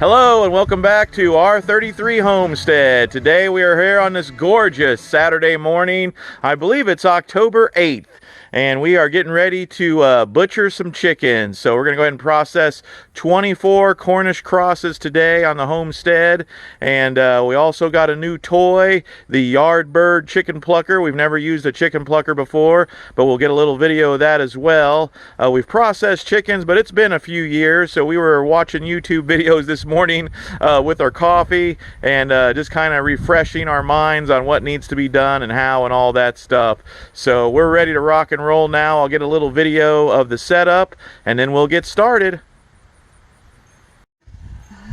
Hello and welcome back to R33 Homestead. Today we are here on this gorgeous Saturday morning. I believe it's October 8th. And we are getting ready to butcher some chickens. So we're going to go ahead and process 24 Cornish Crosses today on the Homestead. And we also got a new toy, the Yardbird chicken plucker. We've never used a chicken plucker before, but we'll get a little video of that as well. We've processed chickens, but it's been a few years. So we were watching YouTube videos this morning with our coffee and just kind of refreshing our minds on what needs to be done and how and all that stuff. So we're ready to rock and roll now. I'll get a little video of the setup and then we'll get started.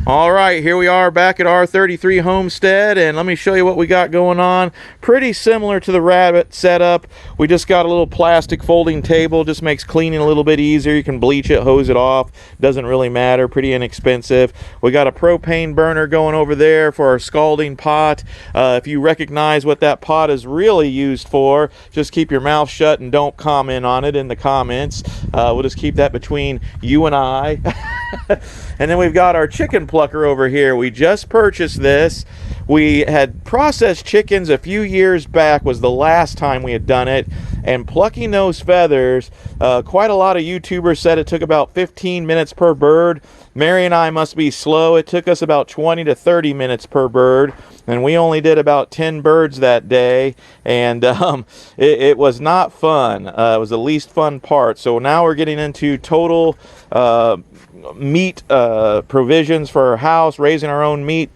All right, here we are back at R33 Homestead, and let me show you what we got going on. Pretty similar to the rabbit setup. We just got a little plastic folding table, just makes cleaning a little bit easier. You can bleach it, hose it off, doesn't really matter, pretty inexpensive. We got a propane burner going over there for our scalding pot. If you recognize what that pot is really used for, just keep your mouth shut and don't comment on it in the comments. We'll just keep that between you and I. And then we've got our chicken plucker over here. We just purchased this. We had processed chickens a few years back, was the last time we had done it, and plucking those feathers, quite a lot of YouTubers said it took about 15 minutes per bird. Mary and I must be slow. It took us about 20 to 30 minutes per bird, and we only did about 10 birds that day, and it was not fun. It was the least fun part. So now we're getting into total meat provisions for our house, raising our own meat,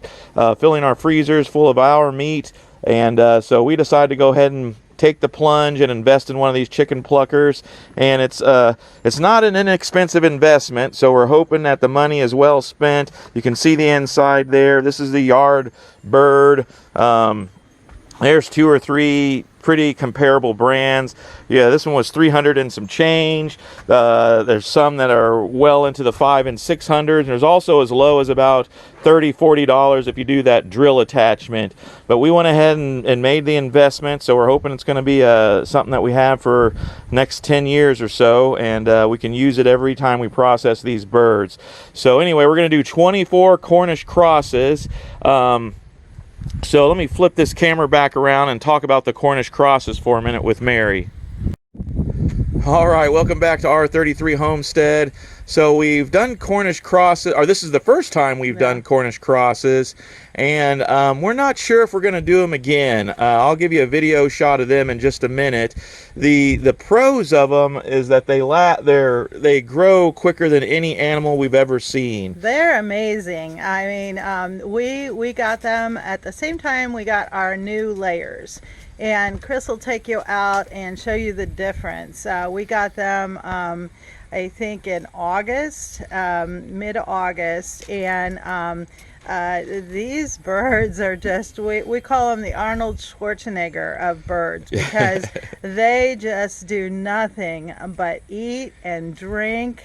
filling our freezers full of our meat, and so we decided to go ahead and take the plunge and invest in one of these chicken pluckers. And it's not an inexpensive investment, so we're hoping that the money is well spent. You can see the inside there. This is the Yardbird. There's 2 or 3 pretty comparable brands. Yeah, this one was 300 and some change. There's some that are well into the 500 and 600. There's also as low as about $30-$40 if you do that drill attachment. But we went ahead and made the investment, so we're hoping it's going to be something that we have for next 10 years or so, and we can use it every time we process these birds. So anyway, we're going to do 24 Cornish Crosses. So let me flip this camera back around and talk about the Cornish Crosses for a minute with Mary. All right, welcome back to R33 Homestead. So we've done Cornish Crosses, or this is the first time we've done Cornish Crosses, and we're not sure if we're going to do them again. I'll give you a video shot of them in just a minute. The pros of them is that they grow quicker than any animal we've ever seen. They're amazing. I mean, we got them at the same time we got our new layers. And Chris will take you out and show you the difference. We got them, I think, in August, mid-August, and these birds are just, we call them the Arnold Schwarzenegger of birds, because they just do nothing but eat and drink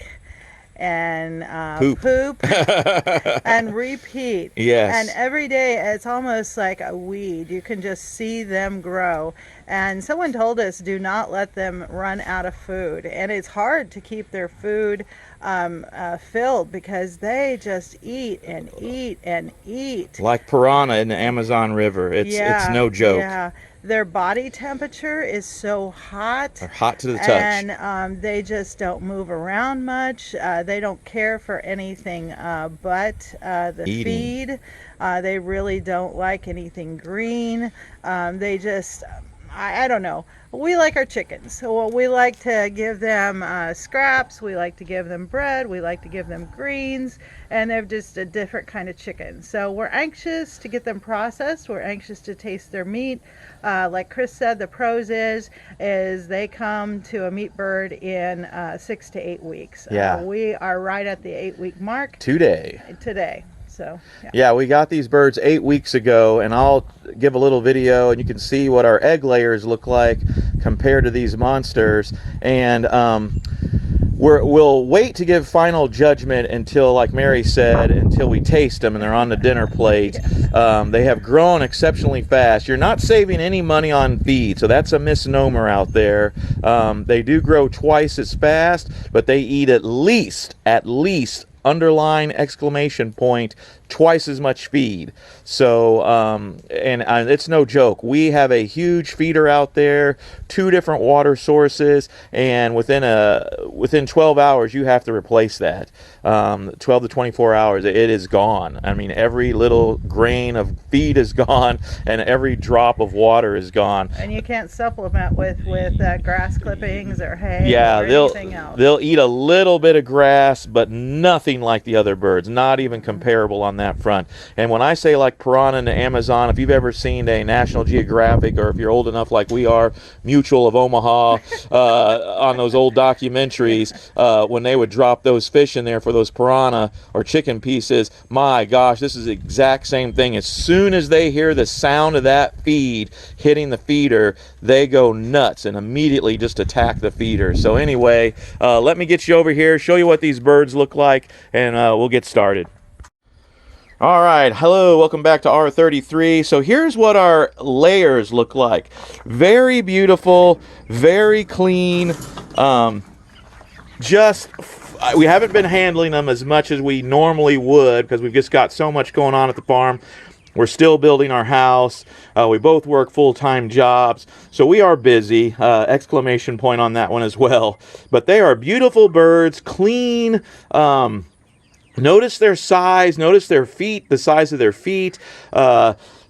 and poop and repeat. Yes. And every day it's almost like a weed. You can just see them grow. And someone told us, do not let them run out of food. And it's hard to keep their food filled, because they just eat and eat and eat. Like piranha in the Amazon River. It's no joke. Yeah. Their body temperature is so hot. They're hot to the touch. And they just don't move around much. They don't care for anything but the feed. They really don't like anything green. They just, I don't know. We like our chickens. So we like to give them scraps. We like to give them bread. We like to give them greens. And they're just a different kind of chicken. So we're anxious to get them processed. We're anxious to taste their meat. Like Chris said, the pros is they come to a meat bird in 6 to 8 weeks. Yeah. We are right at the 8-week mark. Today. So yeah, we got these birds 8 weeks ago, and I'll give a little video and you can see what our egg layers look like compared to these monsters. And we'll wait to give final judgment until, like Mary said, until we taste them and they're on the dinner plate. They have grown exceptionally fast. You're not saving any money on feed, so that's a misnomer out there. They do grow twice as fast, but they eat at least underline exclamation point, twice as much feed. So and it's no joke, we have a huge feeder out there, 2 different water sources, and within 12 hours you have to replace that. 12 to 24 hours it is gone. I mean, every little grain of feed is gone and every drop of water is gone. And you can't supplement with grass clippings or hay, yeah, or anything else. They'll eat a little bit of grass, but nothing like the other birds, not even comparable on that front. And when I say like piranha in the Amazon, if you've ever seen a National Geographic, or if you're old enough like we are, Mutual of Omaha, on those old documentaries, when they would drop those fish in there for those piranha or chicken pieces, my gosh, this is the exact same thing. As soon as they hear the sound of that feed hitting the feeder, they go nuts and immediately just attack the feeder. So anyway, let me get you over here, show you what these birds look like, and we'll get started. All right, hello, welcome back to R33. So here's what our layers look like. Very beautiful, very clean. We haven't been handling them as much as we normally would because we've just got so much going on at the farm. We're still building our house. We both work full-time jobs, so we are busy. Exclamation point on that one as well. But they are beautiful birds, clean. Notice their size, notice their feet, the size of their feet.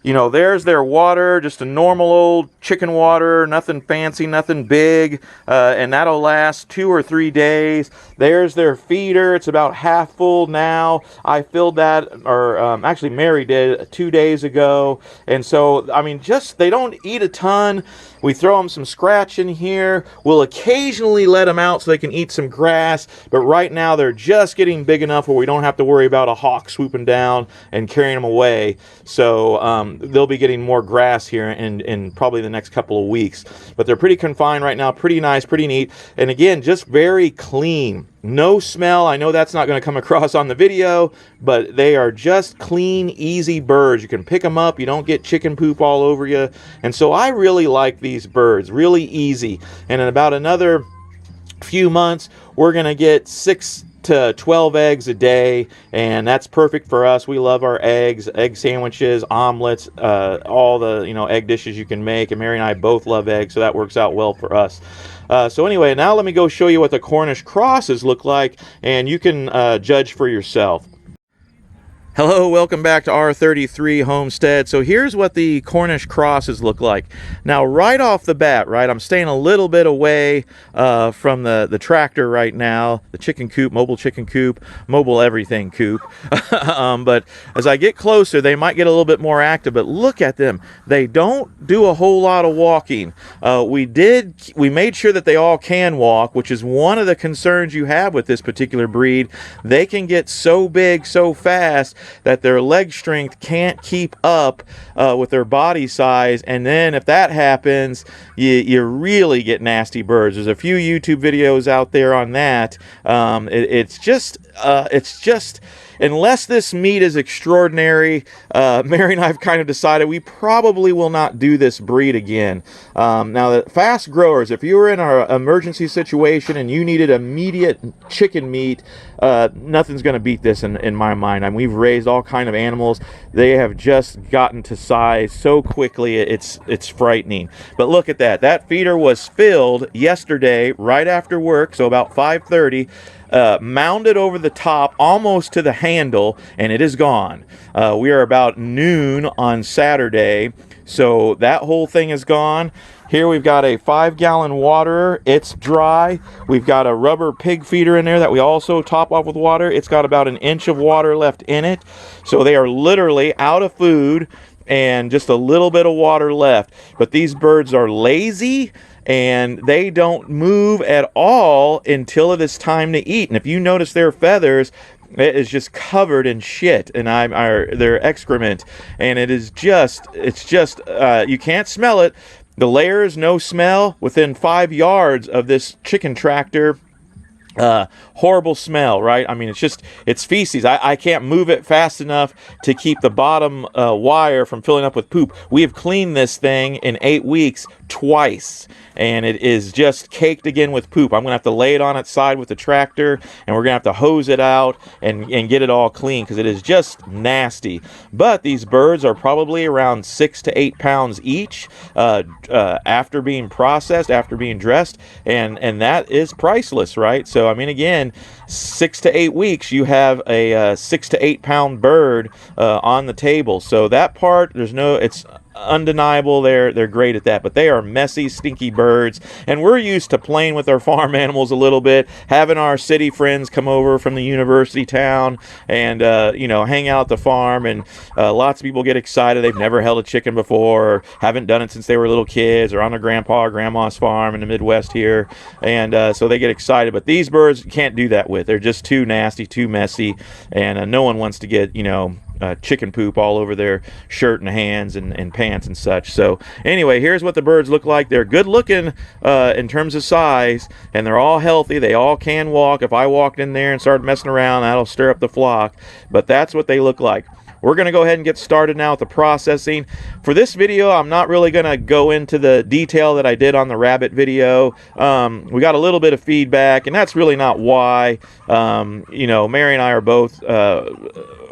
You know, there's their water, just a normal old chicken water, nothing fancy, nothing big, and that'll last 2 or 3 days. There's their feeder. It's about half full now. I filled that, or actually Mary did 2 days ago. And so, I mean, they don't eat a ton. We throw them some scratch in here. We'll occasionally let them out so they can eat some grass, but right now they're just getting big enough where we don't have to worry about a hawk swooping down and carrying them away. So they'll be getting more grass here in probably the next couple of weeks. But they're pretty confined right now, pretty nice, pretty neat. And again, just very clean. No smell. I know that's not going to come across on the video, but they are just clean, easy birds. You can pick them up. You don't get chicken poop all over you. And so I really like these birds. Really easy. And in about another few months, we're going to get 6 to 12 eggs a day, and that's perfect for us. We love our eggs, egg sandwiches, omelets, all the egg dishes you can make. And Mary and I both love eggs, so that works out well for us. So anyway, now let me go show you what the Cornish Crosses look like, and you can judge for yourself. Hello, welcome back to R33 Homestead. So here's what the Cornish Crosses look like. Now, right off the bat, I'm staying a little bit away from the tractor right now, the chicken coop, mobile chicken coop, mobile everything coop. But as I get closer, they might get a little bit more active, but look at them. They don't do a whole lot of walking. We made sure that they all can walk, which is one of the concerns you have with this particular breed. They can get so big so fast that their leg strength can't keep up with their body size, and then if that happens, you really get nasty birds. There's a few YouTube videos out there on that. It's just unless this meat is extraordinary, Mary and I have kind of decided we probably will not do this breed again. Now, the fast growers, if you were in an emergency situation and you needed immediate chicken meat, nothing's going to beat this in my mind. I mean, we've raised all kind of animals. They have just gotten to size so quickly, it's frightening. But look at that. That feeder was filled yesterday right after work, so about 5:30. Mounded over the top almost to the handle, and it is gone. We are about noon on Saturday, so that whole thing is gone. Here we've got a 5-gallon waterer. It's dry. We've got a rubber pig feeder in there that we also top off with water. It's got about 1 inch of water left in it. So they are literally out of food and just a little bit of water left. But these birds are lazy, and they don't move at all until it is time to eat. And if you notice their feathers, it is just covered in shit and their excrement, and it's just you can't smell it. The layers, no smell. Within 5 yards of this chicken tractor, Horrible smell, right? I mean, it's feces. I can't move it fast enough to keep the bottom wire from filling up with poop. We have cleaned this thing in 8 weeks twice, and it is just caked again with poop. I'm gonna have to lay it on its side with the tractor, and we're gonna have to hose it out and get it all clean, because it is just nasty. But these birds are probably around 6 to 8 pounds each after being processed, after being dressed, and that is priceless, right? So I mean, again, 6 to 8 weeks, you have a 6 to 8 pound bird on the table. So that part, it's undeniable. They're great at that, but they are messy, stinky birds, and we're used to playing with our farm animals a little bit, having our city friends come over from the university town and hang out at the farm, and lots of people get excited. They've never held a chicken before, or haven't done it since they were little kids, or on their grandpa or grandma's farm in the Midwest here, and so they get excited. But these birds you can't do that with. They're just too nasty, too messy, and no one wants to get chicken poop all over their shirt and hands and pants and such. So anyway, here's what the birds look like. They're good looking in terms of size, and they're all healthy. They all can walk. If I walked in there and started messing around, that'll stir up the flock, but that's what they look like. We're going to go ahead and get started now with the processing. For this video, I'm not really going to go into the detail that I did on the rabbit video. We got a little bit of feedback, and that's really not why. Mary and I are both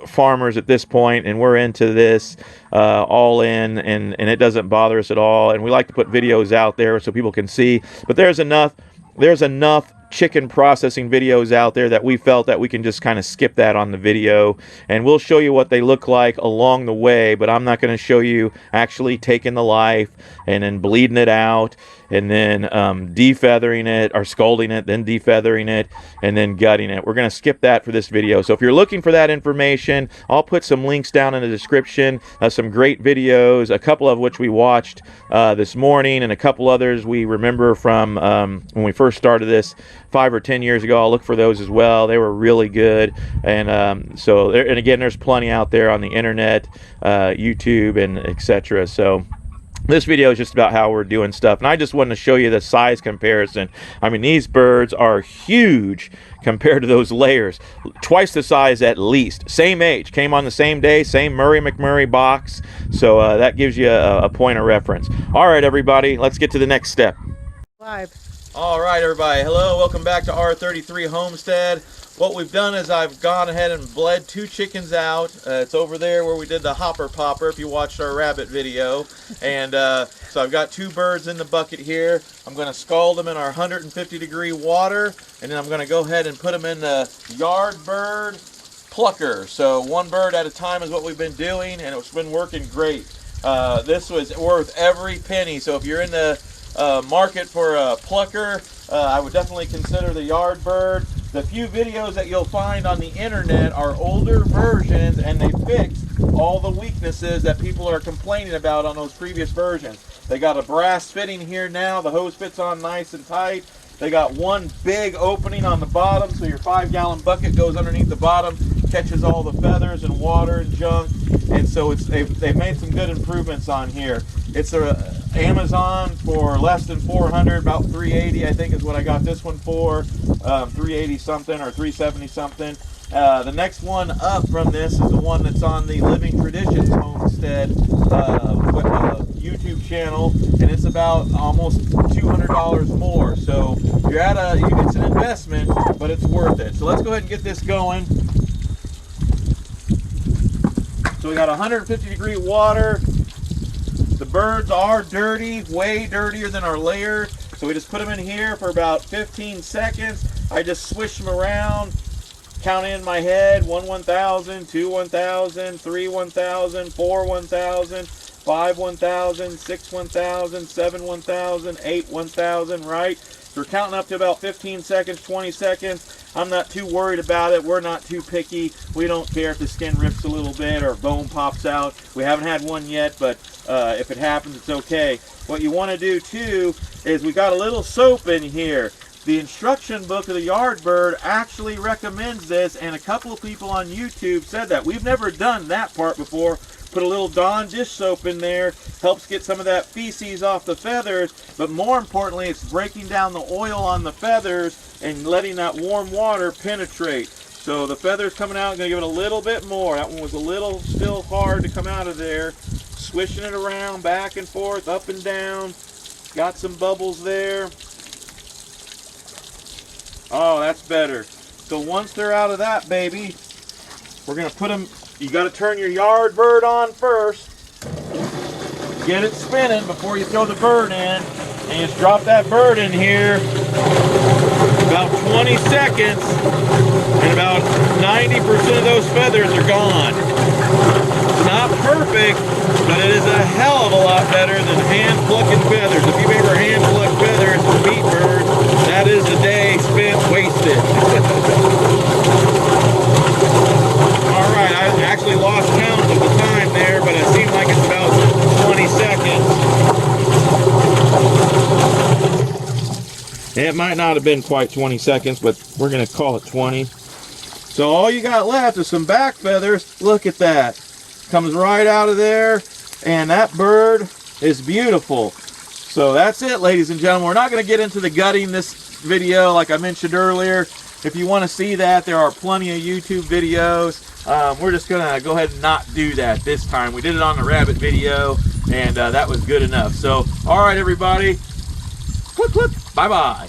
farmers at this point, and we're into this all in, and it doesn't bother us at all. And we like to put videos out there so people can see. But there's enough chicken processing videos out there that we felt that we can just kind of skip that on the video, and we'll show you what they look like along the way, but I'm not going to show you actually taking the life and then bleeding it out and then defeathering it, or scalding it, then defeathering it, and then gutting it. We're going to skip that for this video. So if you're looking for that information, I'll put some links down in the description, some great videos, a couple of which we watched this morning, and a couple others we remember from when we first started this 5 or 10 years ago. I'll look for those as well. They were really good, and and again, there's plenty out there on the internet, YouTube, and etc. So this video is just about how we're doing stuff, and I just wanted to show you the size comparison. I mean, these birds are huge compared to those layers. Twice the size at least. Same age. Came on the same day. Same Murray McMurray box. So that gives you a point of reference. All right, everybody. Let's get to the next step. Live. All right, everybody. Hello. Welcome back to R33 Homestead. What we've done is I've gone ahead and bled 2 chickens out. It's over there where we did the hopper popper, if you watched our rabbit video. And so I've got 2 birds in the bucket here. I'm going to scald them in our 150-degree water, and then I'm going to go ahead and put them in the Yardbird plucker. So 1 bird at a time is what we've been doing, and it's been working great. This was worth every penny. So if you're in the market for a plucker, I would definitely consider the Yardbird. The few videos that you'll find on the internet are older versions, and they fixed all the weaknesses that people are complaining about on those previous versions. They got a brass fitting here now. The hose fits on nice and tight. They got 1 big opening on the bottom, so your 5-gallon bucket goes underneath the bottom, catches all the feathers and water and junk. And so they've made some good improvements on here. It's a Amazon for less than $400, about $380 I think is what I got this one for. $380 something or $370 something. The next one up from this is the one that's on the Living Traditions Homestead YouTube channel, and it's about almost $200 more. So it's an investment, but it's worth it. So let's go ahead and get this going. So we got 150-degree water. The birds are dirty, way dirtier than our layer. So we just put them in here for about 15 seconds. I just swish them around, counting in my head: 1 1,000, 2 1,000, 3 1,000, 4 1,000, 5 1,000, 6 1,000, 7 1,000, 8 1,000, right? So we're counting up to about 15 seconds, 20 seconds. I'm not too worried about it. We're not too picky. We don't care if the skin rips a little bit or bone pops out. We haven't had one yet, but if it happens, it's okay. What you want to do too is we got a little soap in here. The instruction book of the Yardbird actually recommends this, and a couple of people on YouTube said that. We've never done that part before. Put a little Dawn dish soap in there, helps get some of that feces off the feathers, but more importantly, it's breaking down the oil on the feathers and letting that warm water penetrate. So the feathers coming out, I'm gonna give it a little bit more. That one was a little still hard to come out of there. Swishing it around, back and forth, up and down. Got some bubbles there. Oh, that's better. So once they're out of that baby, we're gonna put them, you gotta turn your Yardbird on first. Get it spinning before you throw the bird in. And just drop that bird in here. About 20 seconds. And about 90% of those feathers are gone. It's not perfect, but it is a hell of a lot better than hand plucking feathers. If you've ever hand plucked feathers from meat birds, that is a day spent wasted. All right, I actually lost count of the time there, but it seemed like it's about 20 seconds. It might not have been quite 20 seconds, but we're going to call it 20. So all you got left is some back feathers. Look at that. Comes right out of there, and that bird is beautiful. So that's it, ladies and gentlemen. We're not going to get into the gutting this video like I mentioned earlier. If you want to see that, there are plenty of YouTube videos. We're just going to go ahead and not do that this time. We did it on the rabbit video, and that was good enough. So, all right, everybody. Click, click. Bye-bye.